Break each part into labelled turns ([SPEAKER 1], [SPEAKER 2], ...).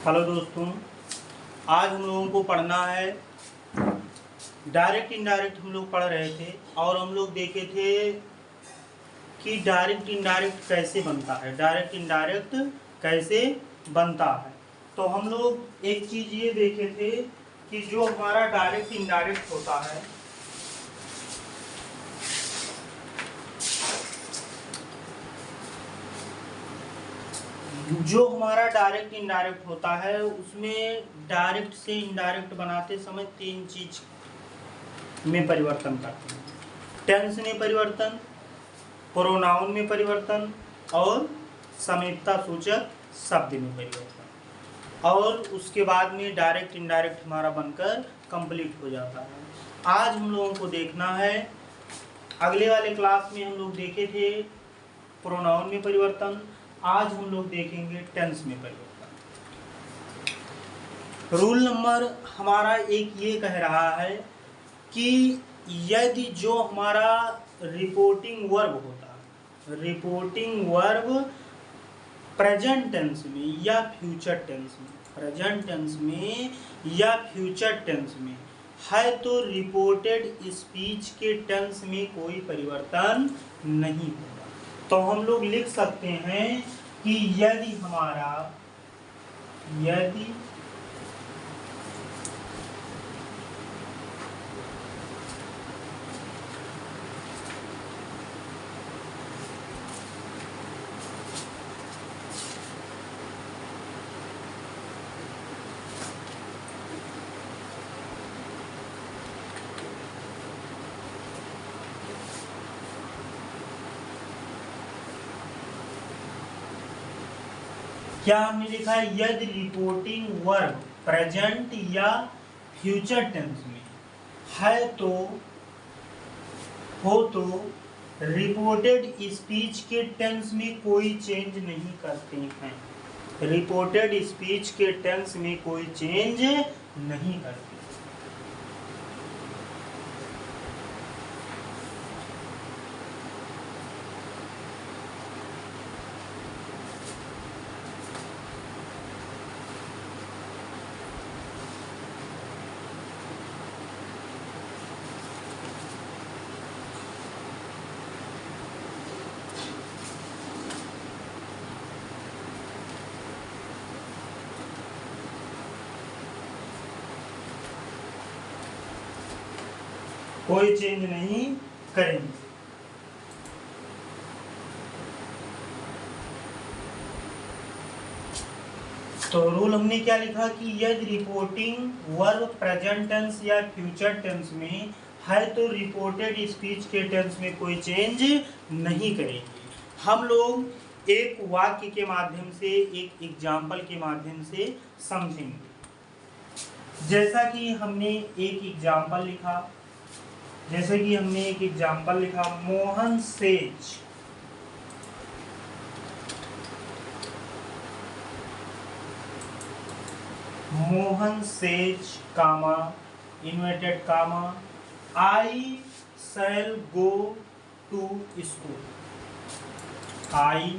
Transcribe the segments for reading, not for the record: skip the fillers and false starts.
[SPEAKER 1] Hello दोस्तों, आज हम लोगों को पढ़ना है डायरेक्ट इनडायरेक्ट। हम लोग पढ़ रहे थे और हम लोग देखे थे कि डायरेक्ट इनडायरेक्ट कैसे बनता है, डायरेक्ट इनडायरेक्ट कैसे बनता है। तो हम लोग एक चीज़ ये देखे थे कि जो हमारा डायरेक्ट इनडायरेक्ट होता है, जो हमारा डायरेक्ट इनडायरेक्ट होता है उसमें डायरेक्ट से इनडायरेक्ट बनाते समय तीन चीज में परिवर्तन करते हैं। टेंस में परिवर्तन, प्रोनाउन में परिवर्तन और समीपता सूचक शब्द में परिवर्तन, और उसके बाद में डायरेक्ट इनडायरेक्ट हमारा बनकर कंप्लीट हो जाता है। आज हम लोगों को देखना है, अगले वाले क्लास में हम लोग देखे थे प्रोनाउन में परिवर्तन, आज हम लोग देखेंगे टेंस में परिवर्तन। रूल नंबर हमारा एक ये कह रहा है कि यदि जो हमारा रिपोर्टिंग वर्ब होता है, रिपोर्टिंग वर्ब प्रेजेंट टेंस में या फ्यूचर टेंस में, प्रेजेंट टेंस में या फ्यूचर टेंस में है तो रिपोर्टेड स्पीच के टेंस में कोई परिवर्तन नहीं होगा। तो हम लोग लिख सकते हैं कि यदि क्या हमने लिखा है, यदि रिपोर्टिंग वर्ब प्रेजेंट या फ्यूचर टेंस में है तो रिपोर्टेड स्पीच के टेंस में कोई चेंज नहीं करते हैं, रिपोर्टेड स्पीच के टेंस में कोई चेंज नहीं करते। कोई चेंज नहीं करेंगे। तो रूल हमने क्या लिखा कि यदि रिपोर्टिंग वर्ब प्रेजेंट टेंस या फ्यूचर टेंस में है तो रिपोर्टेड स्पीच के टेंस में कोई चेंज नहीं करेंगे। हम लोग एक वाक्य के माध्यम से, एक एग्जाम्पल के माध्यम से समझेंगे। जैसा कि हमने एक एग्जाम्पल लिखा, Mohan says comma inverted comma I shall go to school. I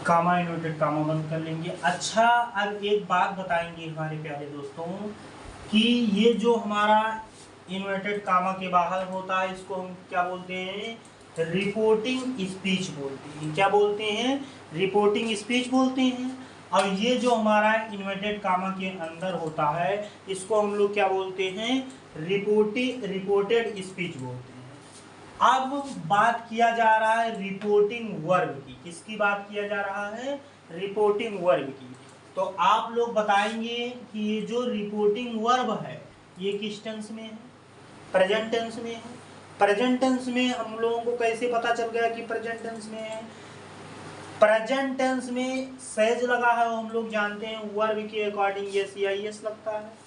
[SPEAKER 1] comma inverted comma बंद कर लेंगे। अच्छा, अब एक बात बताएंगे हमारे प्यारे दोस्तों कि ये जो हमारा इन्वर्टेड कामा के बाहर होता है इसको हम क्या बोलते हैं, रिपोर्टिंग स्पीच बोलते हैं। क्या बोलते हैं, रिपोर्टिंग स्पीच बोलते हैं। और ये जो हमारा इन्वर्टेड कामा के अंदर होता है इसको हम लोग क्या बोलते हैं, रिपोर्टेड स्पीच बोलते हैं। अब बात किया जा रहा है रिपोर्टिंग वर्ब की। किसकी बात किया जा रहा है, रिपोर्टिंग वर्ब की। तो आप लोग बताएंगे कि ये जो रिपोर्टिंग वर्ब है ये किस टेंस में है, प्रेजेंट टेंस में है। प्रेजेंट टेंस में हम लोगों को कैसे पता चल गया कि प्रेजेंट टेंस में है, प्रेजेंट टेंस में सेज लगा है, हम लोग जानते हैं वर्ब के अकॉर्डिंग यस या यस लगता है।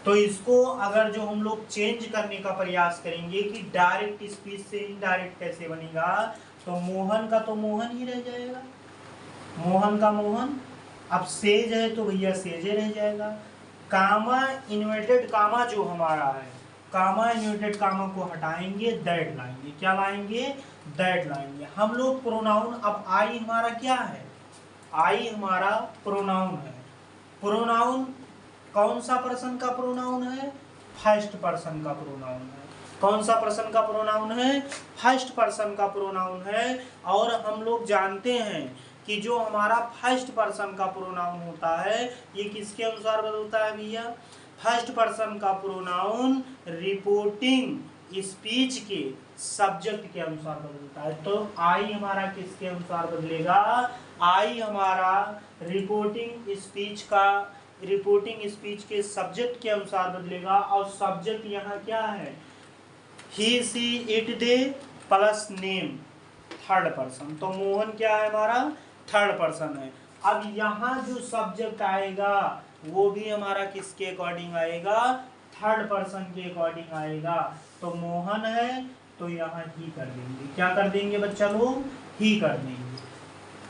[SPEAKER 1] तो इसको अगर जो हम लोग चेंज करने का प्रयास करेंगे कि डायरेक्ट स्पीच से इनडायरेक्ट कैसे बनेगा, तो मोहन का तो मोहन ही रह जाएगा, मोहन का मोहन अब सेज है तो भैया सेजे रह जाएगा। कामा इन्वर्टेड कामा जो हमारा है, कामा इन्वर्टेड कामा को हटाएंगे, दैट लाएंगे। क्या लाएंगे? दैट लाएंगे। हम लोग प्रोनाउन, अब आई हमारा क्या है? आई हमारा प्रोनाउन है। प्रोनाउन कौन सा पर्सन का प्रोनाउन है? फर्स्ट पर्सन का प्रोनाउन है। कौन सा पर्सन का प्रोनाउन है? फर्स्ट पर्सन का प्रोनाउन है। और हम लोग जानते हैं कि जो हमारा फर्स्ट पर्सन का प्रोनाउन होता है ये किसके अनुसार बदलता है भैया? फर्स्ट पर्सन का प्रोनाउन रिपोर्टिंग स्पीच के सब्जेक्ट के अनुसार बदलता है। तो आई हमारा किसके अनुसार बदलेगा? आई हमारा रिपोर्टिंग स्पीच के सब्जेक्ट के अनुसार बदलेगा। और सब्जेक्ट यहाँ क्या है? He she it they plus name, third person. तो मोहन क्या है हमारा? थर्ड पर्सन है। अब यहाँ जो सब्जेक्ट आएगा वो भी हमारा किसके अकॉर्डिंग आएगा? थर्ड पर्सन के अकॉर्डिंग आएगा। तो मोहन है तो यहाँ ही कर देंगे। क्या कर देंगे बच्चा लोग? ही कर देंगे।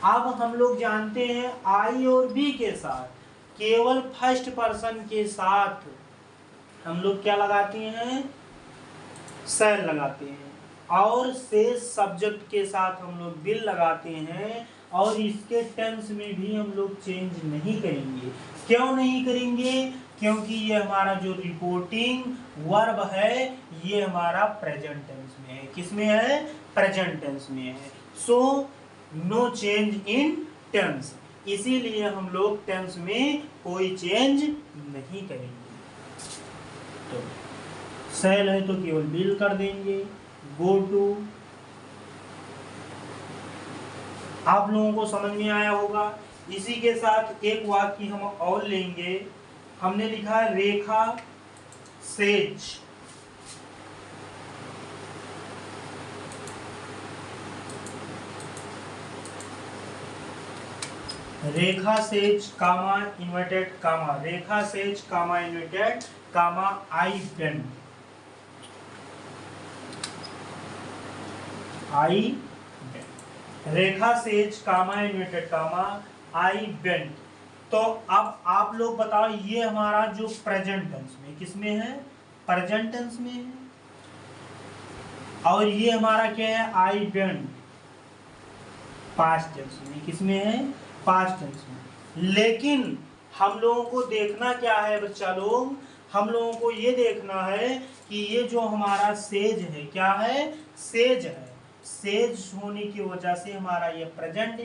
[SPEAKER 1] अब हम लोग जानते हैं आई और बी के साथ, केवल फर्स्ट पर्सन के साथ हम लोग क्या लगाते हैं? सेल लगाते हैं। और शेष सब्जेक्ट के साथ हम लोग बिल लगाते हैं। और इसके टेंस में भी हम लोग चेंज नहीं करेंगे। क्यों नहीं करेंगे? क्योंकि ये हमारा जो रिपोर्टिंग वर्ब है ये हमारा प्रेजेंट टेंस में है। किस में है? प्रेजेंट टेंस में है। So no change in tense, इसीलिए हम लोग टेंस में कोई चेंज नहीं करेंगे। तो सेल है तो केवल बिल कर देंगे। गो टू, आप लोगों को समझ में आया होगा। इसी के साथ एक वाक्य हम और लेंगे। हमने लिखा है रेखा सेज। रेखा सेज कामा इन्वर्टेड कामा, रेखा सेज कामा इन्वर्टेड कामा आई बेंड, आई बेंड। रेखा सेज कामा इन्वर्टेड कामा आई बेंड। तो अब आप लोग बताओ ये हमारा जो प्रेजेंट टेंस में किसमें है? प्रेजेंट टेंस में है। और ये हमारा क्या है? आई बेंड पास्ट टेंस में। किसमें है? पास्ट टेंस में। लेकिन हम लोगों को देखना क्या है बच्चा लोग? हम लोगों को ये देखना है कि ये जो हमारा सेज है क्या है? सेज है। सेज होने की वजह से हमारा ये प्रेजेंट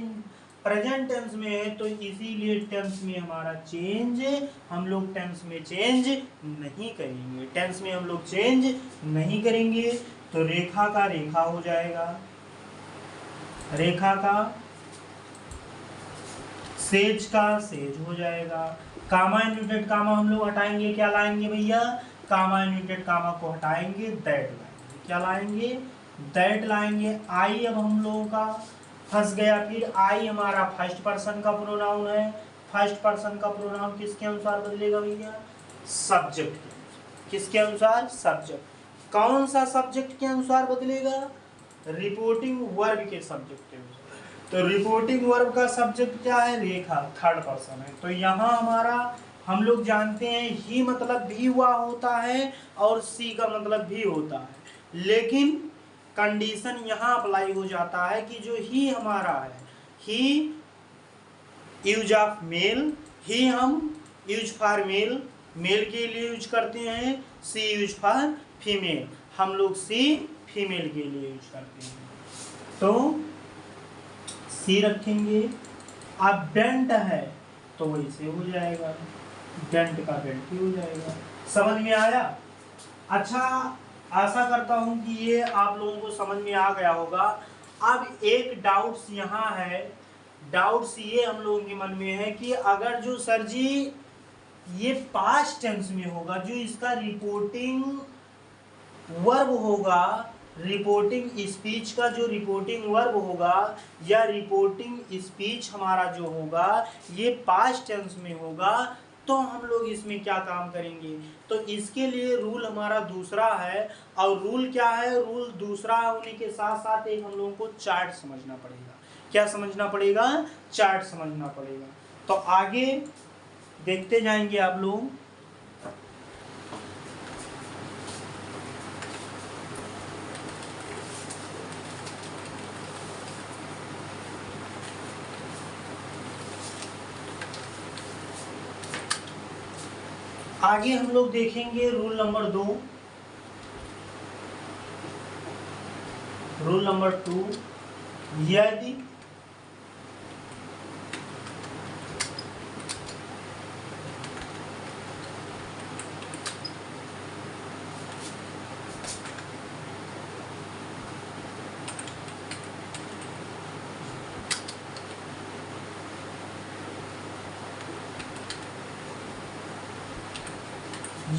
[SPEAKER 1] टेंस में है। तो इसीलिए टेंस में हमारा चेंज, हम लोग टेंस में चेंज नहीं करेंगे। टेंस में हम लोग चेंज नहीं करेंगे। तो रेखा का रेखा हो जाएगा, रेखा का, सेज का सेज हो जाएगा। कामा इन्वर्टेड कामा हम लोग हटाएंगे, क्या लाएंगे भैया? कामा इन्वर्टेड कामा को हटाएंगे, दैट लाएंगे। क्या लाएंगे? दैट लाएंगे। आई अब हम लोगों का फंस गया। फिर आई हमारा फर्स्ट पर्सन का प्रोनाउन है। फर्स्ट पर्सन का प्रोनाउन किसके अनुसार बदलेगा भैया? सब्जेक्ट के। किसके अनुसार? सब्जेक्ट। कौन सा सब्जेक्ट के अनुसार बदलेगा? रिपोर्टिंग वर्ब के सब्जेक्ट के अनुसार। तो रिपोर्टिंग वर्ब का सब्जेक्ट क्या है? रेखा, थर्ड पर्सन है। तो यहाँ हमारा हम लोग जानते हैं ही मतलब भी हुआ होता है और सी का मतलब भी होता है। लेकिन कंडीशन यहाँ अप्लाई हो जाता है कि जो ही हमारा है, ही यूज ऑफ मेल, ही हम यूज फॉर मेल, मेल के लिए यूज करते हैं। सी यूज फॉर फीमेल, हम लोग सी फीमेल के लिए यूज करते हैं। तो सी रखेंगे। अब बेंट है तो वैसे हो जाएगा, बेंट का बेंट ही हो जाएगा। समझ में आया? अच्छा, आशा करता हूं कि ये आप लोगों को समझ में आ गया होगा। अब एक डाउट्स यहाँ है, डाउट्स ये हम लोगों के मन में है कि अगर जो सर जी ये पास्ट टेंस में होगा, जो इसका रिपोर्टिंग वर्ब होगा, रिपोर्टिंग स्पीच का जो रिपोर्टिंग वर्ब होगा या रिपोर्टिंग स्पीच हमारा जो होगा ये पास्ट टेंस में होगा, तो हम लोग इसमें क्या काम करेंगे? तो इसके लिए रूल हमारा दूसरा है। और रूल क्या है? रूल दूसरा होने के साथ साथ एक हम लोगों को चार्ट समझना पड़ेगा। क्या समझना पड़ेगा? चार्ट समझना पड़ेगा। तो आगे देखते जाएंगे आप लोग। आगे हम लोग देखेंगे रूल नंबर 2, रूल नंबर 2, यदि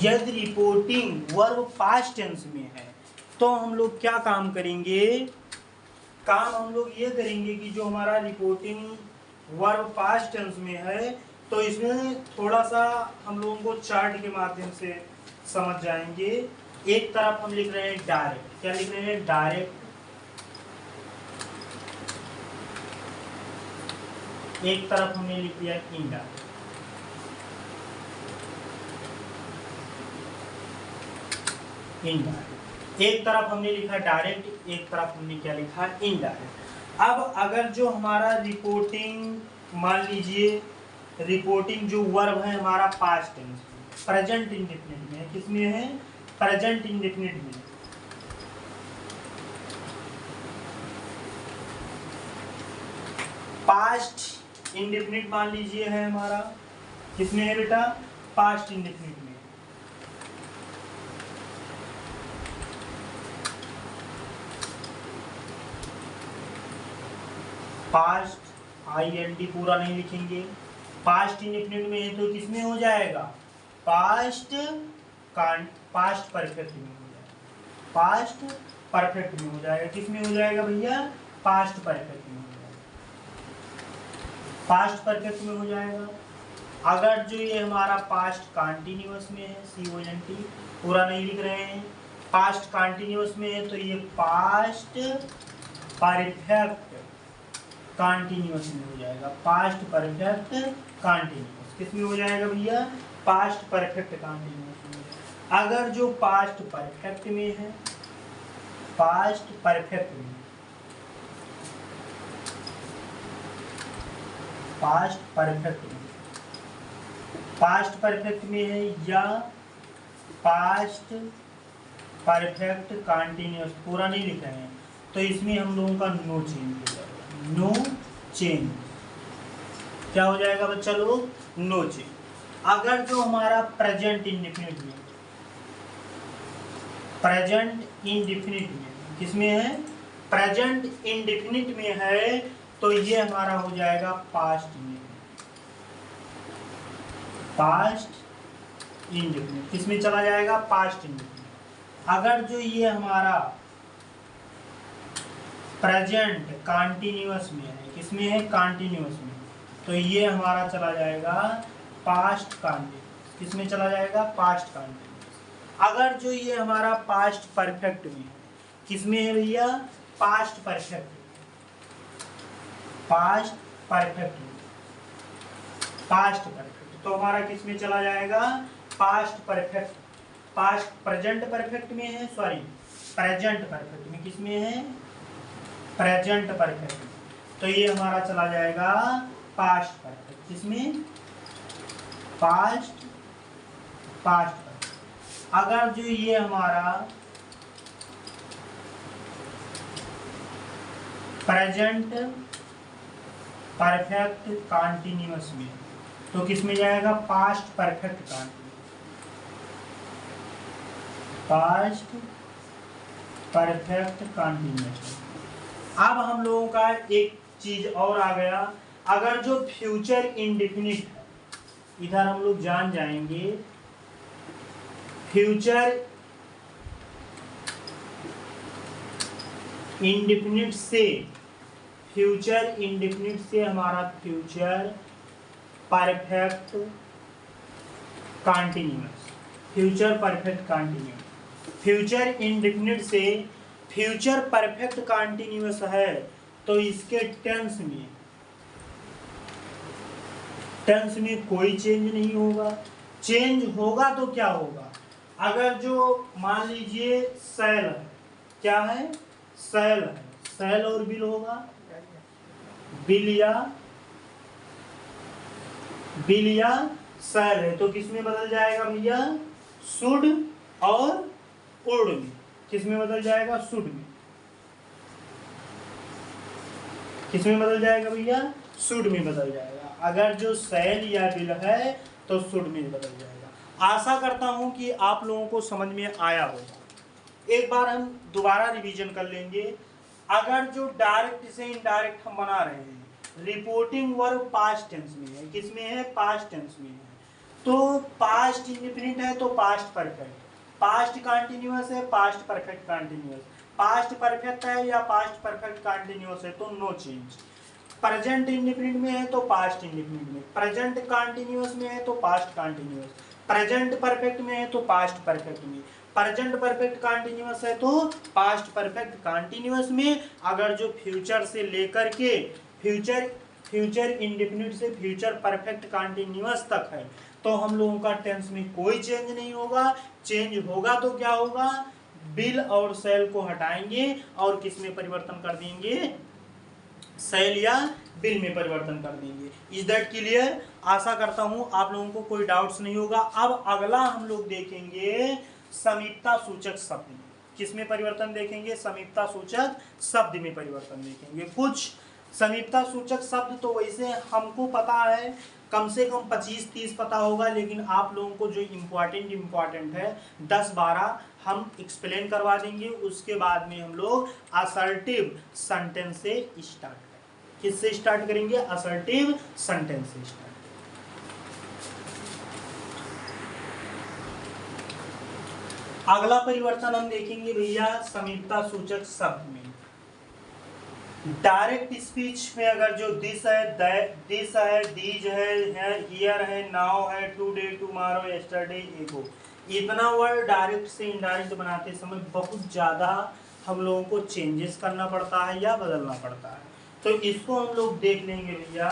[SPEAKER 1] यदि रिपोर्टिंग वर्ब पास्ट टेंस में है तो हम लोग क्या काम करेंगे, काम हम लोग ये करेंगे कि जो हमारा रिपोर्टिंग वर्ब पास्ट टेंस में है तो इसमें थोड़ा सा हम लोगों को चार्ट के माध्यम से समझ जाएंगे। एक तरफ हम लिख रहे हैं डायरेक्ट, क्या लिख रहे हैं, डायरेक्ट। एक तरफ हमने लिख दिया इनडायरेक्ट। इनडायरेक्ट, एक तरफ हमने लिखा डायरेक्ट, एक तरफ हमने क्या लिखा, इनडायरेक्ट। अब अगर जो हमारा रिपोर्टिंग, मान लीजिए रिपोर्टिंग जो वर्ब है हमारा पास्ट टेंस, प्रेजेंट इंडेफिनिट में है, किसमें है, प्रेजेंट इंडेफिनिट में। पास्ट इंडेफिनिट मान लीजिए है हमारा, किसमें है बेटा, पास्ट इंडेफिनिट में। पास्ट IND पूरा नहीं लिखेंगे, पास्ट इंडेफिनिट में है तो किसमें हो जाएगा, पास्ट परफेक्ट में हो जाएगा, पास्ट परफेक्ट में हो जाएगा। किसमें हो जाएगा भैया, पास्ट परफेक्ट में हो जाएगा, पास्ट परफेक्ट में हो जाएगा। अगर जो ये हमारा पास्ट कंटीन्यूअस में है, CONT पूरा नहीं लिख रहे हैं, पास्ट कंटीन्यूअस में है तो ये पास्ट परफेक्ट कंटीन्यूअस में हो जाएगा, पास्ट परफेक्ट कंटीन्यूअस। किसमें हो जाएगा भैया, पास्ट परफेक्ट कंटीन्यूअस में। अगर जो पास्ट परफेक्ट में है, पास्ट परफेक्ट में, पास्ट परफेक्ट में, पास्ट परफेक्ट में है या पास्ट परफेक्ट कंटीन्यूअस पूरा नहीं लिख रहे हैं तो इसमें हम लोगों का नो चेंज हो जाएगा, नो चेंज। क्या हो जाएगा बच्चा लोग, नो चेंज। अगर जो हमारा प्रेजेंट इंडेफिनिट में, प्रेजेंट इंडेफिनिट में, किसमें है, प्रेजेंट इंडेफिनिट में है तो ये हमारा हो जाएगा पास्ट इंडेफिनिट, पास्ट इंडेफिनिट। किसमें चला जाएगा, पास्ट इंडेफिनिट। अगर जो ये हमारा प्रेजेंट कंटीन्यूअस में है, किसमें है, कंटीन्यूअस में, तो ये हमारा चला जाएगा पास्ट कंटीन्यूअस। किसमें चला जाएगा, पास्ट कंटीन्यूअस। अगर जो ये हमारा पास्ट परफेक्ट में है, किसमें है भैया, पास्ट परफेक्ट, पास्ट परफेक्ट में, पास्ट परफेक्ट तो हमारा किसमें चला जाएगा, past perfect, past present perfect में है, सॉरी प्रेजेंट परफेक्ट में, किसमें है, प्रेजेंट परफेक्ट, तो ये हमारा चला जाएगा पास्ट परफेक्ट। किसमें, पास्ट, पास्ट परफेक्ट। अगर जो ये हमारा प्रेजेंट परफेक्ट कंटीन्यूअस में तो किसमें जाएगा, past perfect continuous, past perfect continuous. अब हम लोगों का एक चीज और आ गया, अगर जो फ्यूचर इंडेफिनिट है, इधर हम लोग जान जाएंगे, फ्यूचर इंडेफिनिट से, फ्यूचर इंडेफिनिट से हमारा future perfect continuous, future perfect continuous, future indefinite से फ्यूचर परफेक्ट कंटीन्यूअस है तो इसके टेंस में टेंस में कोई चेंज नहीं होगा। चेंज होगा तो क्या होगा, अगर जो मान लीजिए सेल है, क्या है, सेल है, सेल और बिल होगा, बिल या सेल है, तो किस में बदल जाएगा भैया, शुड और वुड में। किस में बदल जाएगा, शुड में। किस में बदल जाएगा भैया, शुड में बदल जाएगा। अगर जो सेल या बिल है तो शुड में बदल जाएगा। आशा करता हूं कि आप लोगों को समझ में आया होगा। एक बार हम दोबारा रिवीजन कर लेंगे। अगर जो डायरेक्ट से इनडायरेक्ट हम बना रहे हैं, रिपोर्टिंग वर्ब पास्ट टेंस में है, किस में है, पास्ट टेंस में है, तो पास्ट इंडेफिनिट है तो पास्ट परफेक्ट, पास्ट कंटीन्यूअस है, past perfect continuous, past perfect है या पास्ट परफेक्ट कंटीन्यूअस है तो नो चेंज। प्रेजेंट इंडेफिनिट में है तो पास्ट इंडेफिनिट में, प्रेजेंट कंटीन्यूअस में है तो पास्ट कंटीन्यूअस, प्रेजेंट परफेक्ट में है तो पास्ट परफेक्ट में, प्रेजेंट परफेक्ट कंटीन्यूअस है तो पास्ट परफेक्ट कंटीन्यूअस में। अगर जो फ्यूचर से लेकर के फ्यूचर इंडेफिनिट से फ्यूचर परफेक्ट कंटीन्यूअस तक है तो हम लोगों का टेंस में कोई चेंज नहीं होगा। चेंज होगा तो क्या होगा, बिल और सेल को हटाएंगे और किस में परिवर्तन कर देंगे, सेल या बिल में परिवर्तन कर देंगे। Is that clear. आशा करता हूं आप लोगों को कोई डाउट्स नहीं होगा। अब अगला हम लोग देखेंगे समीपता सूचक शब्द में। किस में परिवर्तन देखेंगे, समीपता सूचक शब्द में परिवर्तन देखेंगे। कुछ समीपता सूचक शब्द तो वैसे हमको पता है, कम से कम 25-30 पता होगा, लेकिन आप लोगों को जो इम्पोर्टेंट है 10-12 हम एक्सप्लेन करवा देंगे। उसके बाद में हम लोग असर्टिव सेंटेंस से स्टार्ट करेंगे। किससे स्टार्ट करेंगे, असर्टिव सेंटेंस से स्टार्ट। अगला परिवर्तन हम देखेंगे भैया समीपता सूचक शब्द में। डायरेक्ट स्पीच में अगर जो दिस है, दिस है, दीज है, हियर है, नाउ है, टुडे, टुमारो, यस्टरडे, एगो, इतना वर्ड डायरेक्ट से इनडायरेक्ट बनाते समय बहुत ज़्यादा हम लोगों को चेंजेस करना पड़ता है या बदलना पड़ता है। तो इसको हम लोग देख लेंगे भैया।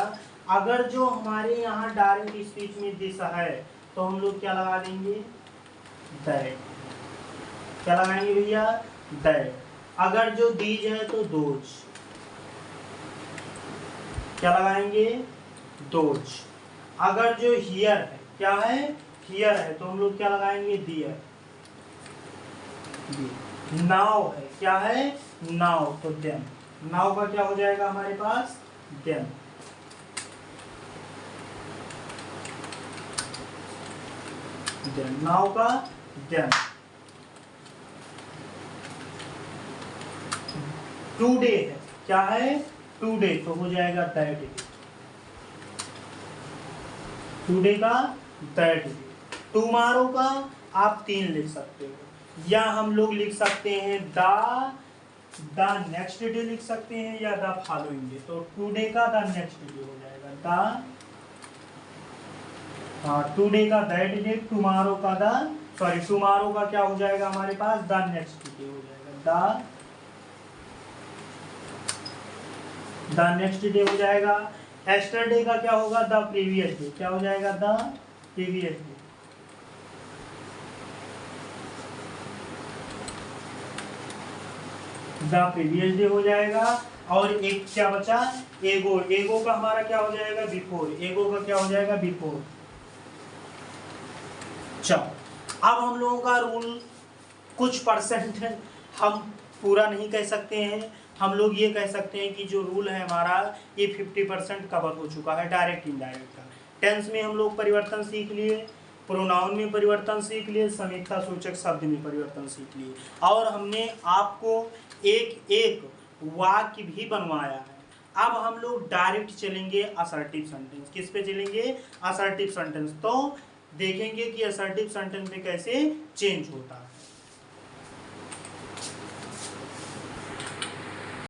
[SPEAKER 1] अगर जो हमारे यहाँ डायरेक्ट स्पीच में दिस है तो हम लोग क्या लगा देंगे, दैट। क्या लगाएंगे भैया, दैट। अगर जो दीज है तो दोज, क्या लगाएंगे, दोज। अगर जो हियर है, क्या है, हियर है, तो हम लोग क्या लगाएंगे, दियर। नाउ है, क्या है, नाउ, तो देन। नाउ का क्या हो जाएगा हमारे पास, देन। देन, नाउ का देन। टुडे है, क्या है, टुडे, तो हो जाएगा दैट डे। टुडे का दैट डे। टुमारो का आप 3 लिख सकते हो, या हम लोग लिख सकते हैं द नेक्स्ट डे लिख सकते हैं, या द फॉलोइंग डे। तो टुडे का द नेक्स्ट डे हो जाएगा, टुडे का दैट डे, टुमारो का टुमारो का क्या हो जाएगा हमारे पास, द नेक्स्ट डे हो जाएगा, द नेक्स्ट डे हो जाएगा। यस्टरडे का क्या होगा, द प्रीवियस डे, क्या हो जाएगा, the previous day. The previous day हो जाएगा। और एक क्या बचा, एगो। एगो का हमारा क्या हो जाएगा, बिफोर। एगो का क्या हो जाएगा, बिफोर। चलो अब हम लोगों का रूल कुछ परसेंट हम पूरा नहीं कह सकते हैं। हम लोग ये कह सकते हैं कि जो रूल है हमारा ये 50% कवर हो चुका है डायरेक्ट इनडायरेक्ट का। टेंस में हम लोग परिवर्तन सीख लिए, प्रोनाउन में परिवर्तन सीख लिए, समीपता सूचक शब्द में परिवर्तन सीख लिए, और हमने आपको एक एक वाक्य भी बनवाया है। अब हम लोग डायरेक्ट चलेंगे असर्टिव सेंटेंस। किस पे चलेंगे, असर्टिव सेंटेंस। तो देखेंगे कि असर्टिव सेंटेंस में कैसे चेंज होता है।